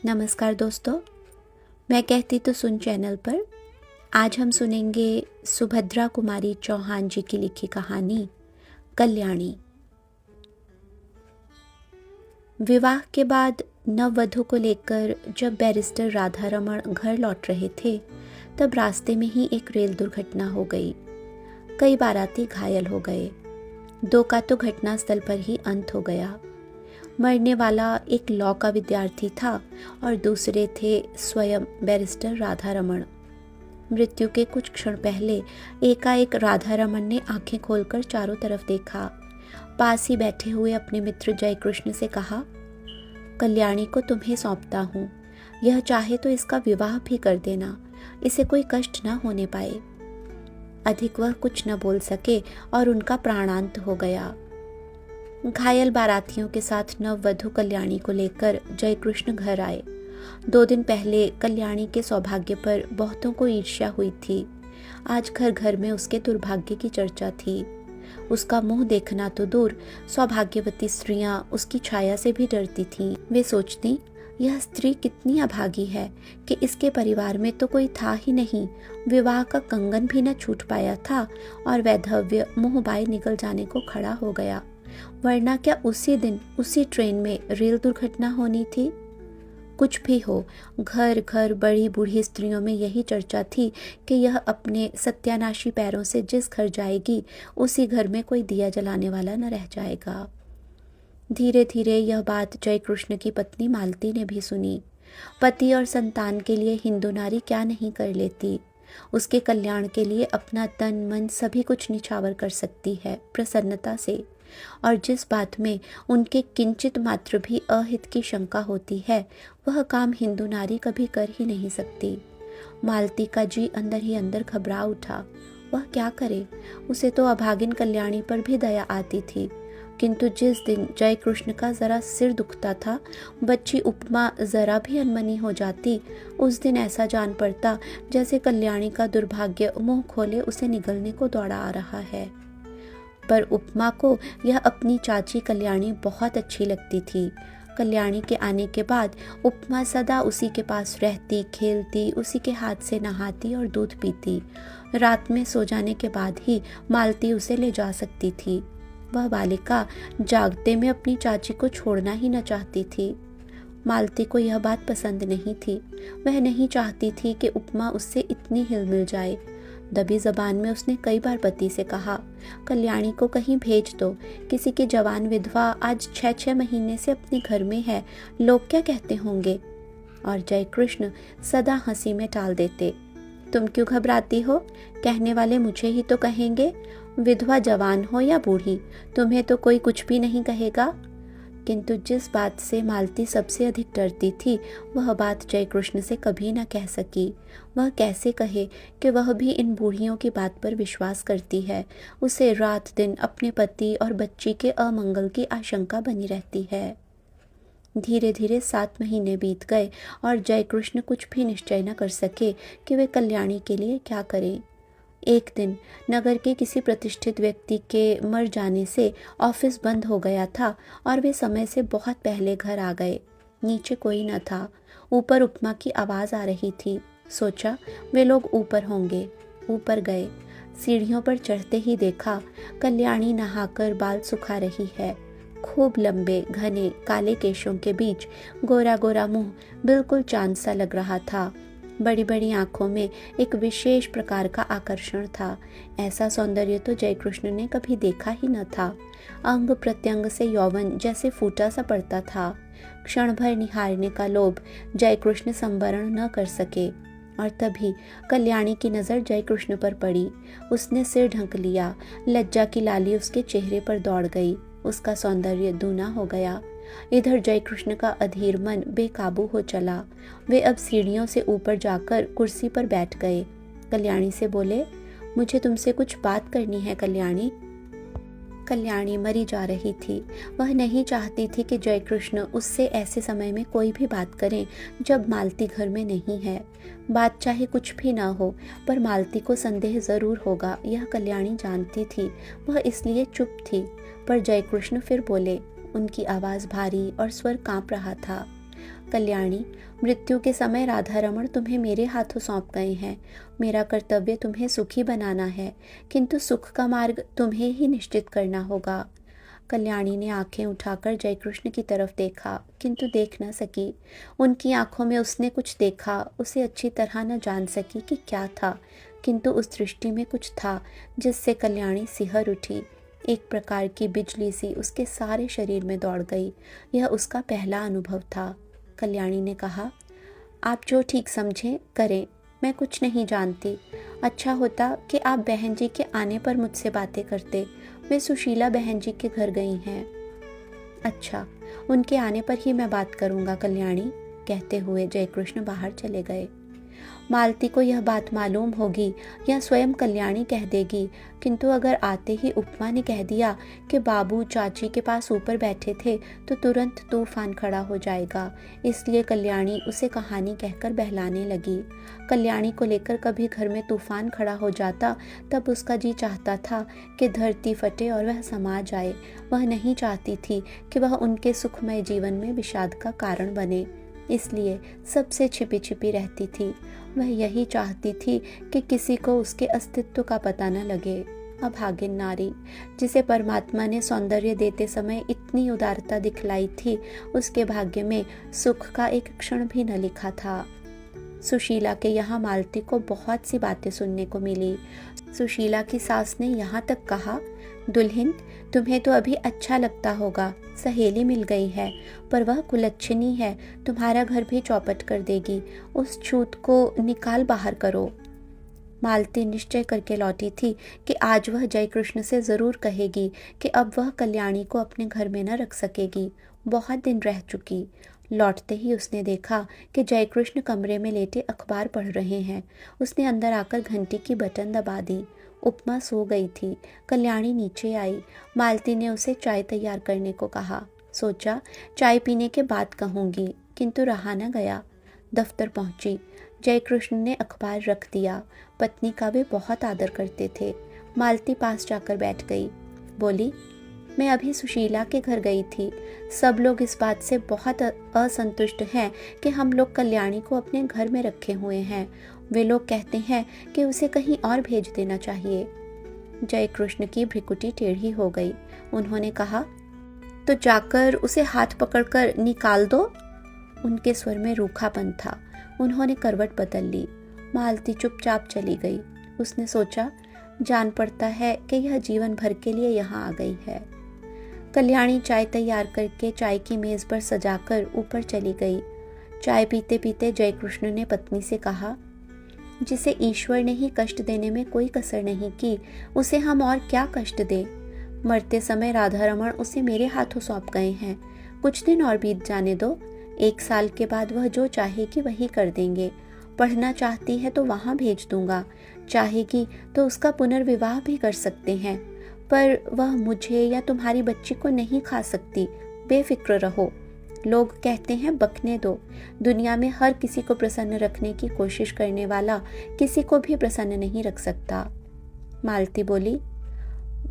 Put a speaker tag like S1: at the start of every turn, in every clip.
S1: नमस्कार दोस्तों, मैं कहती तो सुन चैनल पर आज हम सुनेंगे सुभद्रा कुमारी चौहान जी की लिखी कहानी कल्याणी। विवाह के बाद नववधू को लेकर जब बैरिस्टर राधारमण घर लौट रहे थे तब रास्ते में ही एक रेल दुर्घटना हो गई। कई बाराती घायल हो गए। 2 का तो घटनास्थल पर ही अंत हो गया। मरने वाला एक लॉ का विद्यार्थी था और दूसरे थे स्वयं बैरिस्टर राधारमण। मृत्यु के कुछ क्षण पहले एकाएक राधारमण ने आंखें खोलकर चारों तरफ देखा। पास ही बैठे हुए अपने मित्र जयकृष्ण से कहा, कल्याणी को तुम्हें सौंपता हूँ। यह चाहे तो इसका विवाह भी कर देना, इसे कोई कष्ट न होने पाए। अधिक वह कुछ न बोल सके और उनका प्राणांत हो गया। घायल बारातियों के साथ नववधू कल्याणी को लेकर जयकृष्ण घर आए। 2 दिन पहले कल्याणी के सौभाग्य पर बहुतों को ईर्ष्या हुई थी। आज घर घर में उसके दुर्भाग्य की चर्चा थी। उसका मुंह देखना तो दूर, सौभाग्यवती स्त्रियां उसकी छाया से भी डरती थीं। वे सोचती, यह स्त्री कितनी अभागी है कि इसके परिवार में तो कोई था ही नहीं। विवाह का कंगन भी न छूट पाया था और वैधव्य मुंह बाय निकल जाने को खड़ा हो गया। वरना क्या उसी दिन उसी ट्रेन में रेल दुर्घटना होनी थी? कुछ भी हो, घर घर बड़ी बूढ़ी स्त्रियों में यही चर्चा थी कि यह अपने सत्यानाशी पैरों से जिस घर जाएगी उसी घर में कोई दिया जलाने वाला न रह जाएगा। धीरे धीरे यह बात जयकृष्ण की पत्नी मालती ने भी सुनी। पति और संतान के लिए हिंदू नारी क्या नहीं कर लेती। उसके कल्याण के लिए अपना तन मन सभी कुछ निछावर कर सकती है प्रसन्नता से। और जिस बात में उनके किंचित मात्र भी अहित की शंका होती है वह काम हिंदू नारी कभी कर ही नहीं सकती। मालती का जी अंदर ही अंदर घबरा उठा। वह क्या करे? उसे तो अभागिन कल्याणी पर भी दया आती थी, किंतु जिस दिन जयकृष्ण का जरा सिर दुखता था, बच्ची उपमा जरा भी अनमनी हो जाती, उस दिन ऐसा जान पड़ता जैसे कल्याणी का दुर्भाग्य मुंह खोले उसे निगलने को दौड़ा आ रहा है। पर उपमा को यह अपनी चाची कल्याणी बहुत अच्छी लगती थी। कल्याणी के आने के बाद उपमा सदा उसी के पास रहती, खेलती, उसी के हाथ से नहाती और दूध पीती। रात में सो जाने के बाद ही मालती उसे ले जा सकती थी। वह बालिका जागते में अपनी चाची को छोड़ना ही न चाहती थी। मालती को यह बात पसंद नहीं थी। वह नहीं चाहती थी कि उपमा उससे इतनी हिल मिल जाए। दबी जबान में उसने कई बार पति से कहा, कल्याणी को कहीं भेज दो। किसी की जवान विधवा आज 6-6 महीने से अपने घर में है, लोग क्या कहते होंगे। और जयकृष्ण सदा हंसी में टाल देते, तुम क्यों घबराती हो? कहने वाले मुझे ही तो कहेंगे। विधवा जवान हो या बूढ़ी, तुम्हें तो कोई कुछ भी नहीं कहेगा। किंतु जिस बात से मालती सबसे अधिक डरती थी वह बात जयकृष्ण से कभी न कह सकी। वह कैसे कहे कि वह भी इन बूढ़ियों की बात पर विश्वास करती है। उसे रात दिन अपने पति और बच्ची के अमंगल की आशंका बनी रहती है। धीरे धीरे 7 महीने बीत गए और जयकृष्ण कुछ भी निश्चय न कर सके कि वे कल्याणी के लिए क्या करें। एक दिन नगर के किसी प्रतिष्ठित व्यक्ति के मर जाने से ऑफिस बंद हो गया था और वे समय से बहुत पहले घर आ गए। नीचे कोई न था। ऊपर उपमा की आवाज़ आ रही थी। सोचा वे लोग ऊपर होंगे। ऊपर गए। सीढ़ियों पर चढ़ते ही देखा कल्याणी नहाकर बाल सुखा रही है। खूब लंबे घने काले केशों के बीच गोरा गोरा मुंह बिल्कुल चांद सा लग रहा था। बड़ी बड़ी आंखों में एक विशेष प्रकार का आकर्षण था। ऐसा सौंदर्य तो जयकृष्ण ने कभी देखा ही न था। अंग प्रत्यंग से यौवन जैसे फूटा सा पड़ता था। क्षण भर निहारने का लोभ जयकृष्ण संवरण न कर सके और तभी कल्याणी की नज़र जयकृष्ण पर पड़ी। उसने सिर ढक लिया। लज्जा की लाली उसके चेहरे पर दौड़ गई। उसका सौंदर्य दूना हो गया। इधर जयकृष्ण का अधीर मन बेकाबू हो चला। वे अब सीढ़ियों से ऊपर जाकर कुर्सी पर बैठ गए। कल्याणी से बोले, मुझे तुमसे कुछ बात करनी है कल्याणी। कल्याणी मरी जा रही थी। वह नहीं चाहती थी कि जयकृष्ण उससे ऐसे समय में कोई भी बात करें जब मालती घर में नहीं है। बात चाहे कुछ भी ना हो, पर मालती को संदेह जरूर होगा, यह कल्याणी जानती थी। वह इसलिए चुप थी। पर जयकृष्ण फिर बोले। उनकी आवाज़ भारी और स्वर कांप रहा था। कल्याणी, मृत्यु के समय राधा रमण तुम्हें मेरे हाथों सौंप गए हैं। मेरा कर्तव्य तुम्हें सुखी बनाना है, किंतु सुख का मार्ग तुम्हें ही निश्चित करना होगा। कल्याणी ने आंखें उठाकर जयकृष्ण की तरफ देखा, किंतु देख न सकी। उनकी आंखों में उसने कुछ देखा, उसे अच्छी तरह न जान सकी कि क्या था, किंतु उस दृष्टि में कुछ था जिससे कल्याणी सिहर उठी। एक प्रकार की बिजली सी उसके सारे शरीर में दौड़ गई। यह उसका पहला अनुभव था। कल्याणी ने कहा, आप जो ठीक समझें करें, मैं कुछ नहीं जानती। अच्छा होता कि आप बहन जी के आने पर मुझसे बातें करते। वे सुशीला बहन जी के घर गई हैं। अच्छा, उनके आने पर ही मैं बात करूंगा कल्याणी, कहते हुए जयकृष्ण बाहर चले गए। मालती को यह बात मालूम होगी या स्वयं कल्याणी कह देगी, किंतु अगर आते ही उपमा ने कह दिया कि बाबू चाची के पास ऊपर बैठे थे तो तुरंत तूफान खड़ा हो जाएगा। इसलिए कल्याणी उसे कहानी कहकर बहलाने लगी। कल्याणी को लेकर कभी घर में तूफान खड़ा हो जाता तब उसका जी चाहता था कि धरती फटे और वह समा जाए। वह नहीं चाहती थी कि वह उनके सुखमय जीवन में विषाद का कारण बने, इसलिए सबसे छिपी छिपी रहती थी। वह यही चाहती थी कि किसी को उसके अस्तित्व का पता न लगे। अभागिन नारी, जिसे परमात्मा ने सौंदर्य देते समय इतनी उदारता दिखलाई थी, उसके भाग्य में सुख का एक क्षण भी न लिखा था। सुशीला के यहाँ मालती को बहुत सी बातें सुनने को मिली। सुशीला की सास ने यहाँ तक कहा, दुल्हन, तुम्हें तो अभी अच्छा लगता होगा, सहेली मिल गई है, पर वह कुलच्छनी है, तुम्हारा घर भी चौपट कर देगी। उस छूत को निकाल बाहर करो। मालती निश्चय करके लौटी थी कि आज वह जयकृष्ण से जरूर कहेगी कि अब वह कल्याणी को अपने घर में न रख सकेगी। बहुत दिन रह चुकी। लौटते ही उसने देखा कि जयकृष्ण कमरे में लेटे अखबार पढ़ रहे हैं। उसने अंदर आकर घंटी की बटन दबा दी। उपमा सो गई थी। कल्याणी नीचे आई। मालती ने उसे चाय तैयार करने को कहा। सोचा चाय पीने के बाद कहूँगी, किंतु रहा न गया। दफ्तर पहुंची। जयकृष्ण ने अखबार रख दिया। पत्नी का वे बहुत आदर करते थे। मालती पास जाकर बैठ गई। बोली, मैं अभी सुशीला के घर गई थी। सब लोग इस बात से बहुत असंतुष्ट हैं कि हम लोग कल्याणी को अपने घर में रखे हुए हैं। वे लोग कहते हैं कि उसे कहीं और भेज देना चाहिए। जयकृष्ण की भ्रिकुटी टेढ़ी हो गई। उन्होंने कहा, तो जाकर उसे हाथ पकड़कर निकाल दो। उनके स्वर में रूखापन था। उन्होंने करवट बदल ली। मालती चुपचाप चली गई। उसने सोचा, जान पड़ता है कि यह जीवन भर के लिए यहाँ आ गई है। कल्याणी चाय तैयार करके चाय की मेज पर सजाकर ऊपर चली गई। चाय पीते पीते जयकृष्ण ने पत्नी से कहा, जिसे ईश्वर ने ही कष्ट देने में कोई कसर नहीं की, उसे हम और क्या कष्ट दें। मरते समय राधा रमण उसे मेरे हाथों सौंप गए हैं। कुछ दिन और बीत जाने दो। 1 साल के बाद वह जो चाहेगी वही कर देंगे। पढ़ना चाहती है तो वहाँ भेज दूंगा, चाहेगी तो उसका पुनर्विवाह भी कर सकते हैं, पर वह मुझे या तुम्हारी बच्ची को नहीं खा सकती। बेफिक्र रहो। लोग कहते हैं बकने दो। दुनिया में हर किसी को प्रसन्न रखने की कोशिश करने वाला किसी को भी प्रसन्न नहीं रख सकता। मालती बोली,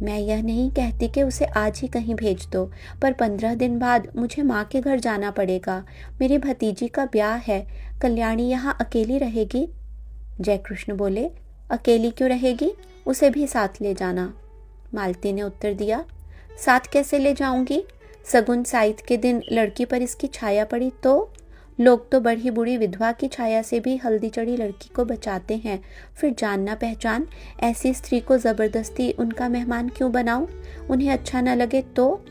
S1: मैं यह नहीं कहती कि उसे आज ही कहीं भेज दो, पर 15 दिन बाद मुझे माँ के घर जाना पड़ेगा। मेरी भतीजी का ब्याह है। कल्याणी यहाँ अकेली रहेगी। जयकृष्ण बोले, अकेली क्यों रहेगी, उसे भी साथ ले जाना। मालती ने उत्तर दिया, साथ कैसे ले जाऊंगी? सगुन साइत के दिन लड़की पर इसकी छाया पड़ी तो? लोग तो बड़ी बूढ़ी विधवा की छाया से भी हल्दी चढ़ी लड़की को बचाते हैं। फिर जान ना पहचान ऐसी स्त्री को जबरदस्ती उनका मेहमान क्यों बनाऊं? उन्हें अच्छा न लगे तो?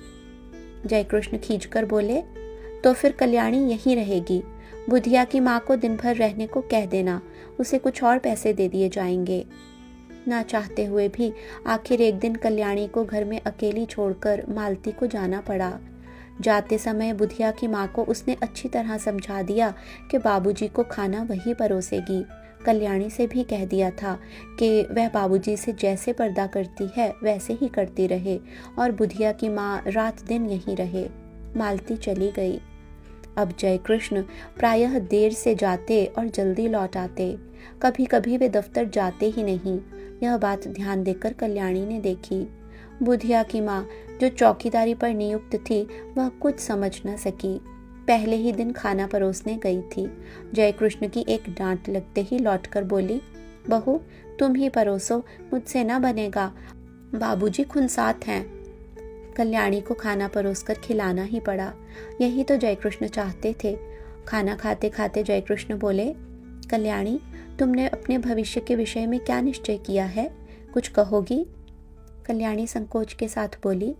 S1: जयकृष्ण खींचकर बोले, तो फिर कल्याणी यहीं रहेगी। बुधिया की माँ को दिन भर रहने को कह देना, उसे कुछ और पैसे दे दिए जाएंगे। ना चाहते हुए भी आखिर एक दिन कल्याणी को घर में अकेली छोड़कर मालती को जाना पड़ा। जाते समय बुधिया की माँ को उसने अच्छी तरह समझा दिया कि बाबूजी को खाना वही परोसेगी। कल्याणी से भी कह दिया था कि वह बाबूजी से जैसे पर्दा करती है वैसे ही करती रहे और बुधिया की माँ रात दिन यहीं रहे। मालती चली गई। अब जयकृष्ण प्रायः देर से जाते और जल्दी लौट आते। कभी कभी वे दफ्तर जाते ही नहीं। यह बात ध्यान देकर कल्याणी ने देखी। बुधिया की माँ जो चौकीदारी पर नियुक्त थी, वह कुछ समझ न सकी। पहले ही दिन खाना परोसने गई थी। जयकृष्ण की एक डांट लगते ही लौटकर बोली, बहू तुम ही परोसो, मुझसे ना बनेगा, बाबूजी खुनसात हैं। कल्याणी को खाना परोसकर खिलाना ही पड़ा। यही तो जयकृष्ण चाहते थे। खाना खाते खाते जयकृष्ण बोले, कल्याणी तुमने अपने भविष्य के विषय में क्या निश्चय किया है, कुछ कहोगी? कल्याणी संकोच के साथ बोली,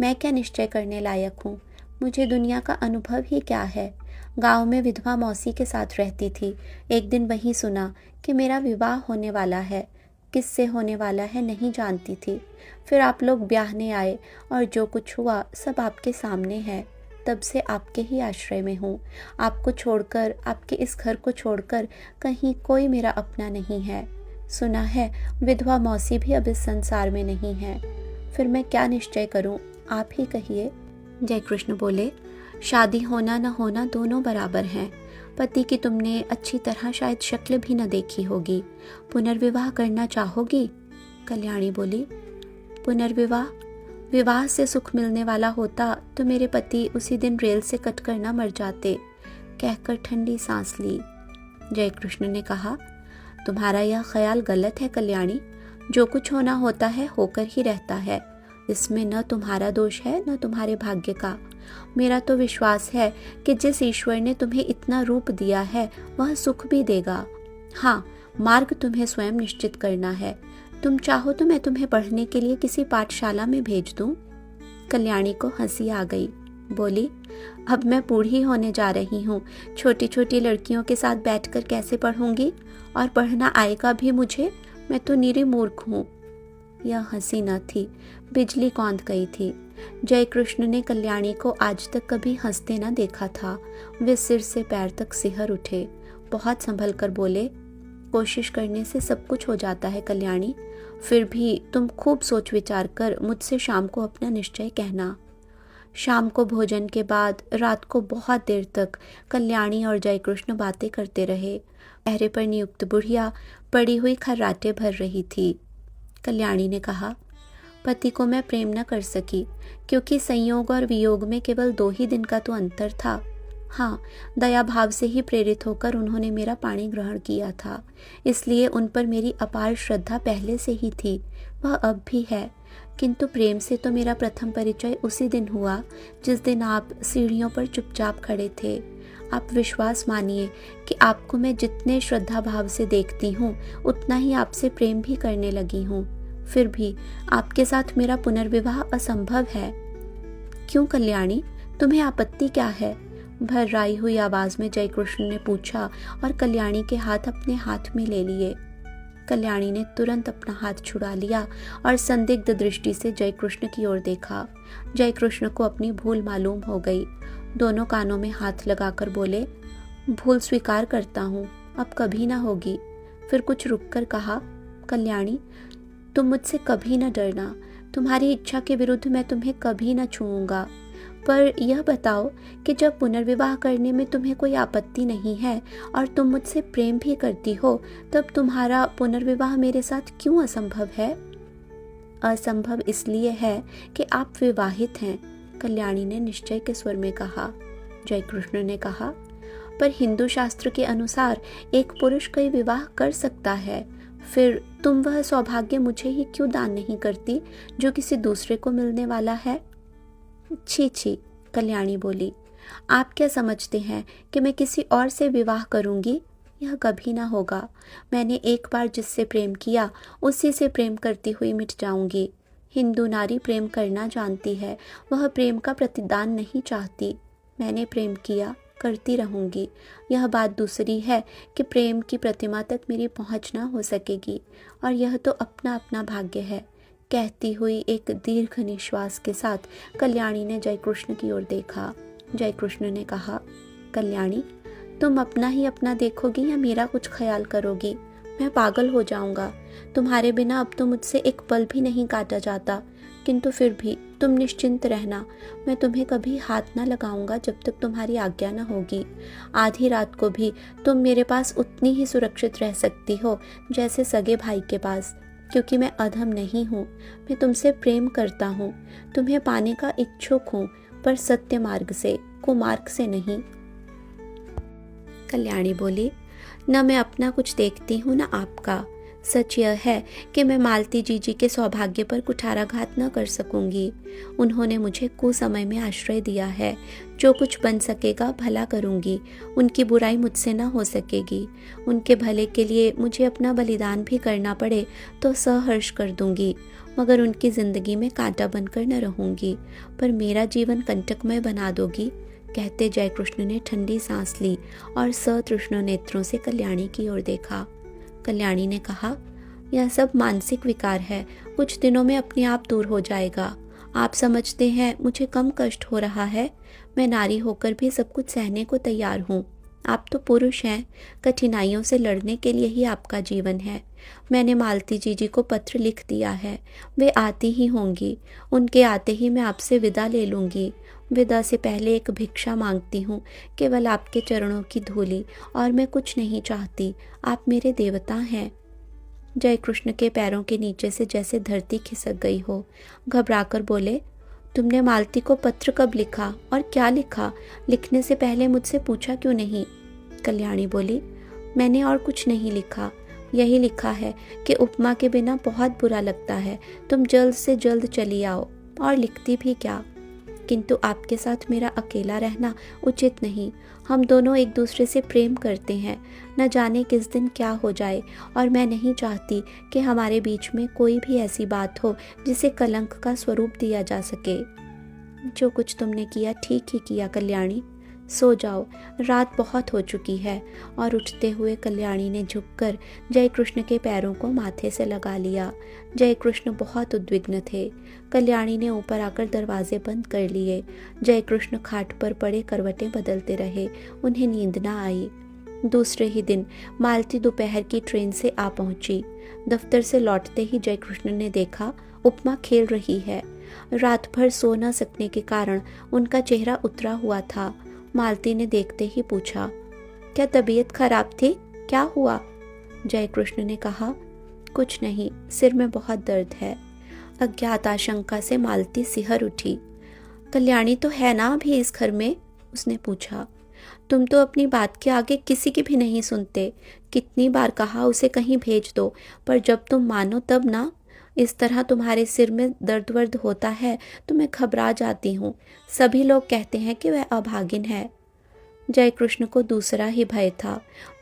S1: मैं क्या निश्चय करने लायक हूँ, मुझे दुनिया का अनुभव ही क्या है। गांव में विधवा मौसी के साथ रहती थी। एक दिन वहीं सुना कि मेरा विवाह होने वाला है। किससे होने वाला है नहीं जानती थी। फिर आप लोग ब्याहने आए और जो कुछ हुआ सब आपके सामने है। तब से आपके ही आश्रय में हूँ। आपको छोड़कर, आपके इस घर को छोड़कर कहीं कोई मेरा अपना नहीं है। सुना है विधवा मौसी भी अब इस संसार में नहीं है। फिर मैं क्या निश्चय करूँ, आप ही कहिए। जयकृष्ण बोले, शादी होना न होना दोनों बराबर हैं। पति की तुमने अच्छी तरह शायद शक्ल भी न देखी होगी। पुनर्विवाह करना चाहोगी? कल्याणी बोली, पुनर्विवाह? विवाह से सुख मिलने वाला होता तो मेरे पति उसी दिन रेल से कटकर न मर जाते, कहकर ठंडी सांस ली। जयकृष्ण ने कहा, तुम्हारा यह ख्याल गलत है कल्याणी। जो कुछ होना होता है होकर ही रहता है। इसमें न तुम्हारा दोष है न तुम्हारे भाग्य का। मेरा तो विश्वास है कि जिस ईश्वर ने तुम्हें इतना रूप दिया है वह सुख भी देगा। हाँ, मार्ग तुम्हें स्वयं निश्चित करना है। तुम चाहो तो मैं तुम्हें पढ़ने के लिए किसी पाठशाला में भेज दूं। कल्याणी को हंसी आ गई। बोली, अब मैं बूढ़ी होने जा रही हूँ, छोटी छोटी लड़कियों के साथ बैठकर कैसे पढ़ूंगी? और पढ़ना आएगा भी मुझे? मैं तो निरी मूर्ख हूँ। यह हंसी न थी, बिजली कौंध गई थी। जयकृष्ण ने कल्याणी को आज तक कभी हंसते न देखा था। वे सिर से पैर तक सिहर उठे। बहुत संभल कर बोले, कोशिश करने से सब कुछ हो जाता है कल्याणी। फिर भी तुम खूब सोच विचार कर मुझसे शाम को अपना निश्चय कहना। शाम को भोजन के बाद रात को बहुत देर तक कल्याणी और जयकृष्ण बातें करते रहे। पहरे पर नियुक्त बुढ़िया पड़ी हुई खर्राटे भर रही थी। कल्याणी ने कहा, पति को मैं प्रेम न कर सकी क्योंकि संयोग और वियोग में केवल 2 ही दिन का तो अंतर था। हाँ, दया भाव से ही प्रेरित होकर उन्होंने मेरा पाणी ग्रहण किया था, इसलिए उन पर मेरी अपार श्रद्धा पहले से ही थी, वह अब भी है। किंतु प्रेम से तो मेरा प्रथम परिचय उसी दिन हुआ जिस दिन आप सीढ़ियों पर चुपचाप खड़े थे। आप विश्वास मानिए कि आपको मैं जितने श्रद्धा भाव से देखती हूँ उतना ही आपसे प्रेम भी करने लगी हूँ। फिर भी आपके साथ मेरा पुनर्विवाह असंभव है। क्यों कल्याणी, तुम्हें आपत्ति क्या है? भर्राई हुई आवाज में जयकृष्ण ने पूछा और कल्याणी के हाथ अपने हाथ में ले लिए। कल्याणी ने तुरंत अपना हाथ छुड़ा लिया और संदिग्ध दृष्टि से जयकृष्ण की ओर देखा। जयकृष्ण को अपनी भूल मालूम हो गई। दोनों कानों में हाथ लगाकर बोले, भूल स्वीकार करता हूँ, अब कभी ना होगी। फिर कुछ रुककर कहा, कल्याणी तुम मुझसे कभी न डरना। तुम्हारी इच्छा के विरुद्ध मैं तुम्हें कभी न छूऊंगा। पर यह बताओ कि जब पुनर्विवाह करने में तुम्हें कोई आपत्ति नहीं है और तुम मुझसे प्रेम भी करती हो, तब तुम्हारा पुनर्विवाह मेरे साथ क्यों असंभव है? असंभव इसलिए है कि आप विवाहित हैं, कल्याणी ने निश्चय के स्वर में कहा। जयकृष्ण ने कहा, पर हिंदू शास्त्र के अनुसार एक पुरुष कई विवाह कर सकता है। फिर तुम वह सौभाग्य मुझे ही क्यों दान नहीं करती जो किसी दूसरे को मिलने वाला है? छी छी, कल्याणी बोली, आप क्या समझते हैं कि मैं किसी और से विवाह करूंगी? यह कभी ना होगा। मैंने एक बार जिससे प्रेम किया उसी से प्रेम करती हुई मिट जाऊंगी। हिंदू नारी प्रेम करना जानती है, वह प्रेम का प्रतिदान नहीं चाहती। मैंने प्रेम किया, करती रहूंगी। यह बात दूसरी है कि प्रेम की प्रतिमा तक मेरी पहुंच ना हो सकेगी, और यह तो अपना अपना भाग्य है। कहती हुई एक दीर्घ निश्वास के साथ कल्याणी ने जयकृष्ण की ओर देखा। जयकृष्ण ने कहा, कल्याणी तुम अपना ही अपना देखोगी या मेरा कुछ ख्याल करोगी? मैं पागल हो जाऊंगा। तुम्हारे बिना अब तो मुझसे एक पल भी नहीं काटा जाता, किंतु फिर भी तुम निश्चिंत रहना, मैं तुम्हें कभी हाथ ना लगाऊंगा जब तक तुम्हारी आज्ञा न होगी। आधी रात को भी तुम मेरे पास उतनी ही सुरक्षित रह सकती हो जैसे सगे भाई के पास, क्योंकि मैं अधम नहीं हूँ। मैं तुमसे प्रेम करता हूँ, तुम्हें पाने का इच्छुक हूँ, पर सत्य मार्ग से, कुमार्ग से नहीं। कल्याणी बोली, न मैं अपना कुछ देखती हूँ न आपका। सच यह है कि मैं मालती जीजी के सौभाग्य पर कुठाराघात न कर सकूंगी। उन्होंने मुझे कुसमय में आश्रय दिया है। जो कुछ बन सकेगा भला करूंगी। उनकी बुराई मुझसे न हो सकेगी। उनके भले के लिए मुझे अपना बलिदान भी करना पड़े तो सहर्ष कर दूंगी, मगर उनकी जिंदगी में कांटा बनकर न रहूंगी। पर मेरा जीवन कंटकमय बना दोगी। कहते जयकृष्ण ने ठंडी सांस ली और सतृष्ण नेत्रों से कल्याणी की ओर देखा। कल्याणी ने कहा, यह सब मानसिक विकार है, कुछ दिनों में अपने आप दूर हो जाएगा। आप समझते हैं मुझे कम कष्ट हो रहा है? मैं नारी होकर भी सब कुछ सहने को तैयार हूँ। आप तो पुरुष हैं, कठिनाइयों से लड़ने के लिए ही आपका जीवन है। मैंने मालती जीजी को पत्र लिख दिया है, वे आती ही होंगी। उनके आते ही मैं आपसे विदा ले लूँगी। विदा से पहले एक भिक्षा मांगती हूँ, केवल आपके चरणों की धूली, और मैं कुछ नहीं चाहती। आप मेरे देवता हैं। जयकृष्ण के पैरों के नीचे से जैसे धरती खिसक गई हो। घबराकर बोले, तुमने मालती को पत्र कब लिखा और क्या लिखा? लिखने से पहले मुझसे पूछा क्यों नहीं? कल्याणी बोली, मैंने और कुछ नहीं लिखा। यही लिखा है कि उपमा के बिना बहुत बुरा लगता है, तुम जल्द से जल्द चली आओ। और लिखती भी क्या, किंतु आपके साथ मेरा अकेला रहना उचित नहीं। हम दोनों एक दूसरे से प्रेम करते हैं, न जाने किस दिन क्या हो जाए, और मैं नहीं चाहती कि हमारे बीच में कोई भी ऐसी बात हो जिसे कलंक का स्वरूप दिया जा सके। जो कुछ तुमने किया ठीक ही किया कल्याणी। सो जाओ, रात बहुत हो चुकी है। और उठते हुए कल्याणी ने झुककर जयकृष्ण के पैरों को माथे से लगा लिया। जयकृष्ण बहुत उद्विग्न थे। कल्याणी ने ऊपर आकर दरवाजे बंद कर लिए। जयकृष्ण खाट पर पड़े करवटें बदलते रहे। उन्हें नींद न आई। दूसरे ही दिन मालती दोपहर की ट्रेन से आ पहुंची। दफ्तर से लौटते ही जयकृष्ण ने देखा उपमा खेल रही है। रात भर सो न सकने के कारण उनका चेहरा उतरा हुआ था। मालती ने देखते ही पूछा, क्या तबीयत खराब थी? क्या हुआ? जयकृष्ण ने कहा, कुछ नहीं, सिर में बहुत दर्द है। अज्ञात आशंका से मालती सिहर उठी। कल्याणी तो है ना अभी इस घर में? उसने पूछा। तुम तो अपनी बात के आगे किसी की भी नहीं सुनते। कितनी बार कहा उसे कहीं भेज दो, पर जब तुम मानो तब ना। इस तरह तुम्हारे सिर में दर्द वर्द होता है तो मैं घबरा जाती हूँ। सभी लोग कहते हैं कि वह अभागिन है। जयकृष्ण को दूसरा ही भय था।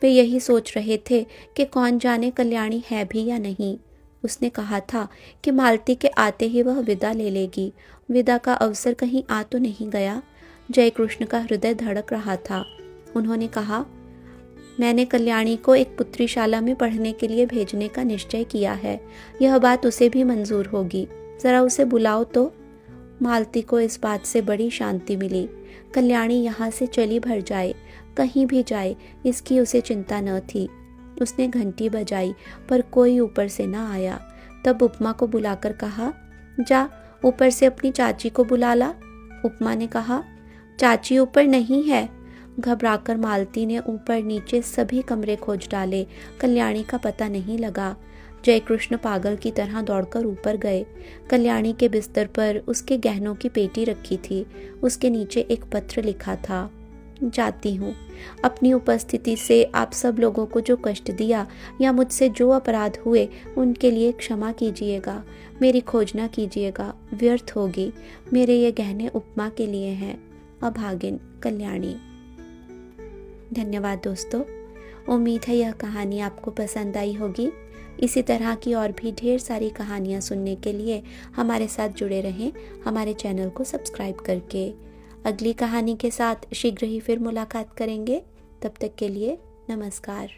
S1: वे यही सोच रहे थे कि कौन जाने कल्याणी है भी या नहीं। उसने कहा था कि मालती के आते ही वह विदा ले लेगी। विदा का अवसर कहीं आ तो नहीं गया? जयकृष्ण का हृदय धड़क रहा था। उन्होंने कहा, मैंने कल्याणी को एक पुत्रीशाला में पढ़ने के लिए भेजने का निश्चय किया है। यह बात उसे भी मंजूर होगी। जरा उसे बुलाओ तो। मालती को इस बात से बड़ी शांति मिली। कल्याणी यहाँ से चली भर जाए, कहीं भी जाए, इसकी उसे चिंता न थी। उसने घंटी बजाई, पर कोई ऊपर से न आया। तब उपमा को बुलाकर कहा, जा ऊपर से अपनी चाची को बुला ला। उपमा ने कहा, चाची ऊपर नहीं है। घबराकर मालती ने ऊपर नीचे सभी कमरे खोज डाले। कल्याणी का पता नहीं लगा। जयकृष्ण पागल की तरह दौड़कर ऊपर गए। कल्याणी के बिस्तर पर उसके गहनों की पेटी रखी थी। उसके नीचे एक पत्र लिखा था, जाती हूँ। अपनी उपस्थिति से आप सब लोगों को जो कष्ट दिया या मुझसे जो अपराध हुए उनके लिए क्षमा कीजिएगा। मेरी खोज न कीजिएगा, व्यर्थ होगी। मेरे ये गहने उपमा के लिए हैं। अभागिन कल्याणी। धन्यवाद दोस्तों। उम्मीद है यह कहानी आपको पसंद आई होगी। इसी तरह की और भी ढेर सारी कहानियाँ सुनने के लिए हमारे साथ जुड़े रहें, हमारे चैनल को सब्सक्राइब करके। अगली कहानी के साथ शीघ्र ही फिर मुलाकात करेंगे। तब तक के लिए नमस्कार।